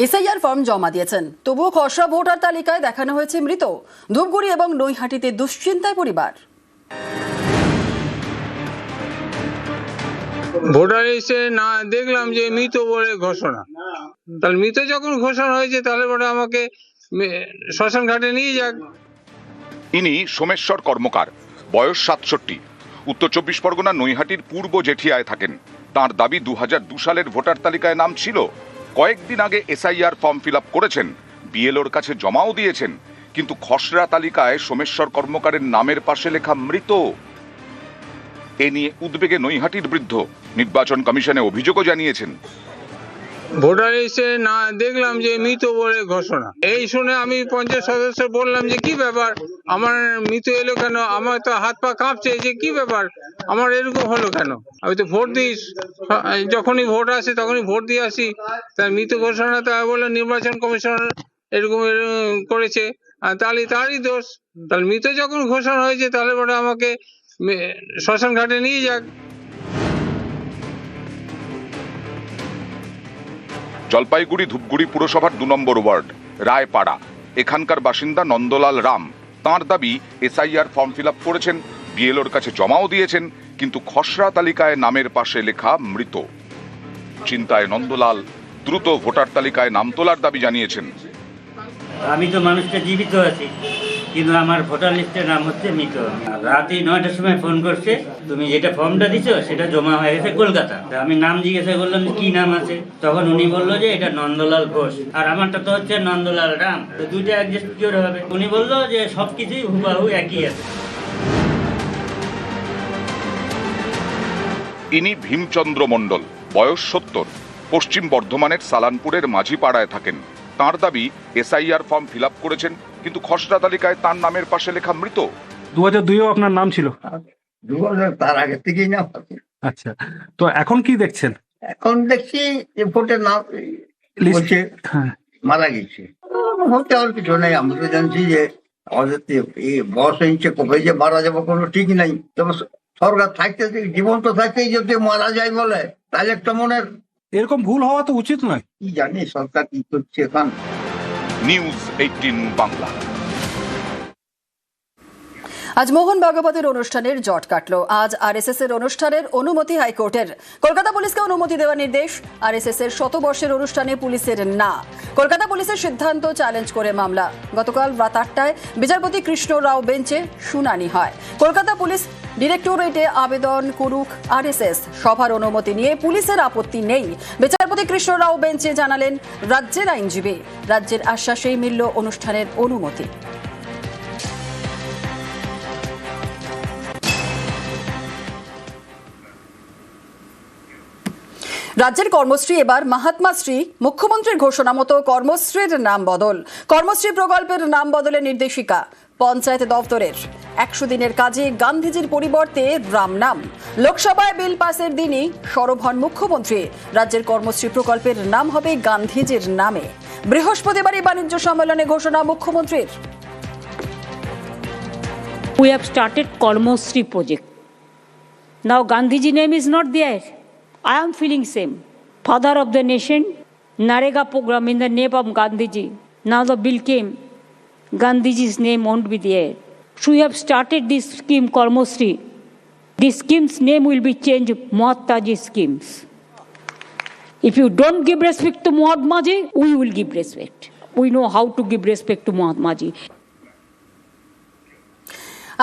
SIR form জমা দিয়েছেন, তবুও খসড়া ভোটার তালিকায় দেখানো হয়েছে মৃত। ধূপগুড়ি এবং নৈহাটিতে দুশ্চিন্তায় পরিবার। ভোটার লিস্টে না দেখলাম যে মৃত বলে ঘোষণা, তাহলে মৃত যখন ঘোষণা হয়েছে তাহলে বলে আমাকে শ্মশান ঘাটে নিয়ে যাক। ইনি সোমেশ্বর কর্মকার, বয়স ৬৭, উত্তর ২৪ পরগনা নৈহাটির পূর্ব জেঠিয়ায় থাকেন। তার দাবি ২০০২ সালের ভোটার তালিকায় নাম ছিল। কয়েকদিন আগে এসআইআর ফর্ম ফিল আপ করেছেন, বিএলওর কাছে জমাও দিয়েছেন, কিন্তু খসড়া তালিকায় সোমেশ্বর কর্মকারের নামের পাশে লেখা মৃত। এ নিয়ে উদ্বেগে নৈহাটির বৃদ্ধ নির্বাচন কমিশনে অভিযোগও জানিয়েছেন। ভোটার লিস্টে না দেখলাম যে মৃত বলে ঘোষণা, এই শুনে আমি পঞ্চায়েত সদস্য বললাম যে কি ব্যাপার, আমার মৃত এলো কেন? আমার তো হাত পা কাঁপছে যে কি ব্যাপার, আমার এরকম হলো কেন? আমি তো ভোট দিই, যখনই ভোট আসে তখনই ভোট দিয়ে আসি, তাই মৃত ঘোষণা তা বলে নির্বাচন কমিশন এরকম করেছে, তাহলে তারই দোষ। তাহলে মৃত যখন ঘোষণা হয়েছে তাহলে বলে আমাকে শ্মশান ঘাটে নিয়ে যাক। জলপাইগুড়ি ধূপগুড়ি পুরসভার ২ নম্বর ওয়ার্ড রায়পাড়া, এখানকার বাসিন্দা নন্দলাল রাম। তাঁর দাবি এসআইআর ফর্ম ফিল আপ করেছেন, বিএলওর কাছে জমাও দিয়েছেন, কিন্তু খসড়া তালিকায় নামের পাশে লেখা মৃত। চিন্তায় নন্দলাল দ্রুত ভোটার তালিকায় নাম তোলার দাবি জানিয়েছেন। আমি তো মানুষটা জীবিত আছি, কিন্তু আমার ভোটার লিস্টের নাম হচ্ছে মৃত। রাতে ৯টার সময় ফোন করছে, তুমি যেটা ফর্মটা দিছো সেটা জমা হয়ে গেছে কলকাতা। আমি নাম জিজ্ঞাসা করলাম কি নাম আছে, তখন উনি বললো যে এটা নন্দলাল ঘোষ, আর আমারটা তো হচ্ছে নন্দলাল রাম, তো দুইটা অ্যাডজাস্ট কি করে হবে? উনি বললো যে সবকিছুই হুবাহু একই আছে। ইনি ভীমচন্দ্র মণ্ডল, বয়স ৭০, পশ্চিম বর্ধমানের সালানপুরের মাঝিপাড়ায় থাকেন। তাঁর দাবি এসআইআর ফর্ম ফিল আপ করেছেন, কিন্তু খসড়া তালিকায় তার নামের পাশে লেখা মৃত। ২০০২-ও আপনার নাম ছিল? তার আগে থেকেই নাম আছে। আচ্ছা, তো এখন কি দেখছেন? এখন দেখছি যে ভোটের নাম বলছে মারা গেছে। হতে আর কিছু নেই, আমরা তো জানছি যে আমাদের বয়স হয়েছে, কবে যে মারা যাবো কোনো ঠিক নাই। তবে সরকার থাকতে জীবন তো থাকতেই যদি মারা যায় বলে, তাহলে একটা মনের এরকম ভুল হওয়া তো উচিত নয়। কি জানি সরকার কি করছে এখন। নিউজ 18 বাংলা। আজ মোহন ভাগবতের অনুষ্ঠানের জট কাটল। আজ আরএসএস এর অনুষ্ঠানের অনুমতি হাইকোর্টের। কলকাতা পুলিশকে অনুমতি দেওয়ার নির্দেশ। আরএসএস এর শতবর্ষের অনুষ্ঠানে পুলিশের না। কলকাতা পুলিশের সিদ্ধান্ত চ্যালেঞ্জ করে মামলা। গতকাল রাত ৮টায় বিচারপতি কৃষ্ণ রাও বেঞ্চে শুনানি হয়। কলকাতা পুলিশ ডিরেক্টরেটে আবেদন করুক আরএসএস। সভার অনুমতি নিয়ে পুলিশের আপত্তি নেই। বিচারপতি কৃষ্ণ রাও বেঞ্চে জানালেন রাজ্যের আইনজীবী। রাজ্যের আশ্বাসেই মিলল অনুষ্ঠানের অনুমতি। রাজ্যের কর্মশ্রী এবার মহাত্মাশ্রী। মুখ্যমন্ত্রীর ঘোষণা মতো কর্মশ্রীর নাম বদল। কর্মশ্রী প্রকল্পের নাম বদলের নির্দেশিকা পঞ্চায়েত দপ্তরের। ১০০ দিনের কাজে গান্ধীজির পরিবর্তে রাম নাম। লোকসভায় বিল পাসের দিনই সরব হন মুখ্যমন্ত্রী। রাজ্যের কর্মশ্রী প্রকল্পের নাম হবে গান্ধীজির নামে। বৃহস্পতিবারই বাণিজ্য সম্মেলনে ঘোষণা মুখ্যমন্ত্রীর। We have started Karmosri project. Now Gandhiji name is not there. I am feeling same. Father of the nation, Narega program in the name of Gandhiji. Now the bill came. Gandhiji's name won't be there. So we have started this scheme, Karmosri. This scheme's name will be changed, Mahatmaji schemes. If you don't give respect to Mahatmaji, we will give respect. We know how to give respect to Mahatmaji.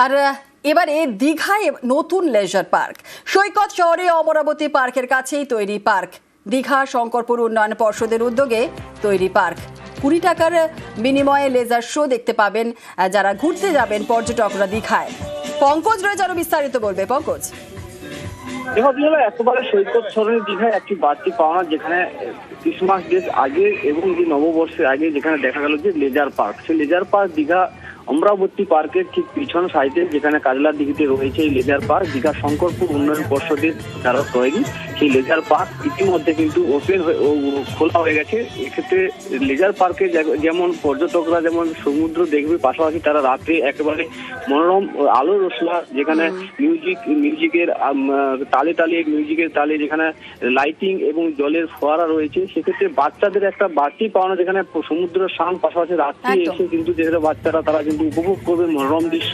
আর এবারে দীঘায় নতুন laser park. সৈকত শহরে অমরাবতী পার্কের কাছেই তৈরি park. Digha Shankarpur উন্নয়ন পর্ষদের উদ্যোগে তৈরি পার্ক। ২০ টাকার বিনিময়ে লেজার শো দেখতে পাবেন যারা ঘুরতে যাবেন পর্যটকরা দীঘায়। পঙ্কজ রয়েছে আরো বিস্তারিত বলবে। পঙ্কজ, একেবারে সৈকত সরণি দীঘায় একটি বাড়তি পাওনা, যেখানে ক্রিসমাস ডে আগে এবং যে নববর্ষের আগে যেখানে দেখা গেল যে লেজার পার্ক, সেই লেজার পার্ক দীঘা অমরাবতী পার্কের ঠিক পিছন সাইডে যেখানে কাজলার দিঘিতে রয়েছে এই লেজার পার্ক, দীঘা শঙ্করপুর উন্নয়ন পর্ষদের দ্বারা তৈরি। সেই লেজার পার্ক ইতিমধ্যে কিন্তু খোলা হয়ে গেছে। এক্ষেত্রে লেজার পার্কে যেমন পর্যটকরা যেমন সমুদ্র দেখবে, পাশাপাশি তারা রাত্রে একেবারে মনোরম আলো রোশনা, যেখানে মিউজিকের তালে যেখানে লাইটিং এবং জলের ফোয়ারা রয়েছে, সেক্ষেত্রে বাচ্চাদের একটা বাড়তি পাওনা, যেখানে সমুদ্রের শান, পাশাপাশি রাত্রে এসে কিন্তু যেখানে বাচ্চারা তারা কিন্তু উপভোগ করবে মনোরম দৃশ্য।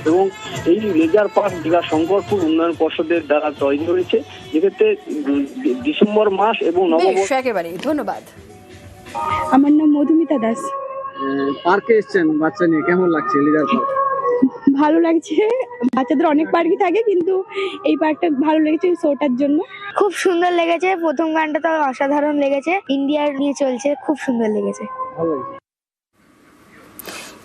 এবং এই লেজার পার্ক দীঘা শঙ্করপুর উন্নয়ন পর্ষদের দ্বারা তৈরি হয়েছে, যেক্ষেত্রে ডিসেম্বর মাস এবং নববর্ষ। একেবারে ধন্যবাদ। আমার নাম মধুমিতা দাস। পার্কে এসেছেন বাচ্চা নিয়ে, কেমন লাগছে লেজার পার্ক? ভালো লাগছে, বাচ্চাদের অনেক পার্কই থাকে কিন্তু এই পার্কটা ভালো লেগেছে শোটার জন্য। খুব সুন্দর লেগেছে, প্রথম গানটা তো অসাধারণ লেগেছে, ইন্ডিয়ার নিয়ে চলছে, খুব সুন্দর লেগেছে। ভালো লাগছে।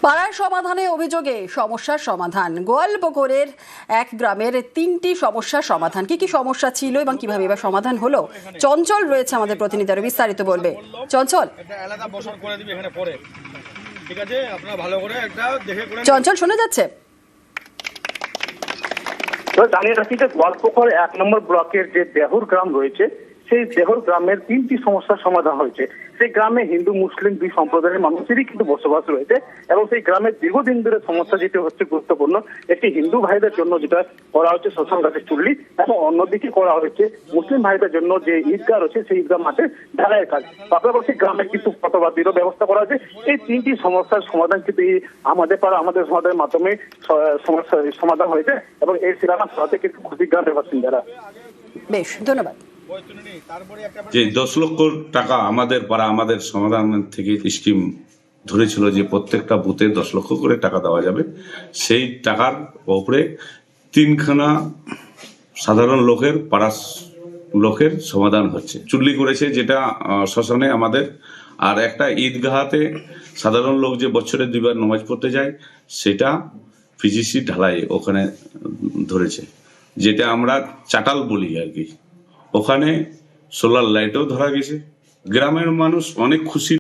পাড়ার সমাধানে অভিযোগে সমস্যার সমাধান। গোয়ালপুকুরের এক গ্রামের 3টি সমস্যার সমাধান। কি কি সমস্যা ছিল এবং কিভাবে এবার সমাধান হলো, চঞ্চল রয়েছে আমাদের প্রতিনিধি, আরো বিস্তারিত বলবে চঞ্চল। চঞ্চল শোনা যাচ্ছে? জানিয়ে রাখি যে গোয়ালপুকুর 1 নম্বর ব্লকের যে দেহুর গ্রাম রয়েছে, সেই দেহুর গ্রামের 3টি সমস্যার সমাধান হয়েছে। সেই গ্রামে হিন্দু মুসলিম দুই সম্প্রদায়ের মানুষেরই কিন্তু বসবাস রয়েছে এবং সেই গ্রামের দীর্ঘদিন ধরে সমস্যা যেটি হচ্ছে গুরুত্বপূর্ণ, একটি হিন্দু ভাইদের জন্য যেটা করা হচ্ছে শ্মশান ঘাটের চুল্লি, এবং অন্যদিকে করা হয়েছে মুসলিম ভাইদের জন্য যে ঈদগাহ রয়েছে সেই ঈদগাহ মাঠে ঢালাইয়ের কাজ। পাশাপাশি গ্রামে কিন্তু প্রতিবাদীরও ব্যবস্থা করা হয়েছে। এই 3টি সমস্যার সমাধান কিন্তু আমাদের সমাধানের মাধ্যমে সমস্যার সমাধান হয়েছে এবং এই সিনেমা সাথে কিন্তু খুশি গ্রামের বাসিন্দারা। বেশ, ধন্যবাদ। যে 10 লক্ষ টাকা আমাদের পাড়া আমাদের সমাধান থেকে স্কিম ধরেছিল যে প্রত্যেকটা বুথে 10 লক্ষ করে টাকা দেওয়া যাবে, সেই টাকার উপরে 3খানা সাধারণ লোকের সমাধান হচ্ছে। চুল্লি করেছে যেটা শ্মশানে আমাদের, আর একটা ঈদগাহাতে সাধারণ লোক যে বছরে 2বার নামাজ পড়তে যায় সেটা পিজিসি ঢালাই ওখানে ধরেছে, যেটা আমরা চাটাল বলি আর কি। ওখানে সোলার লাইটও ধরা গেছে। গ্রামের মানুষ অনেক খুশি।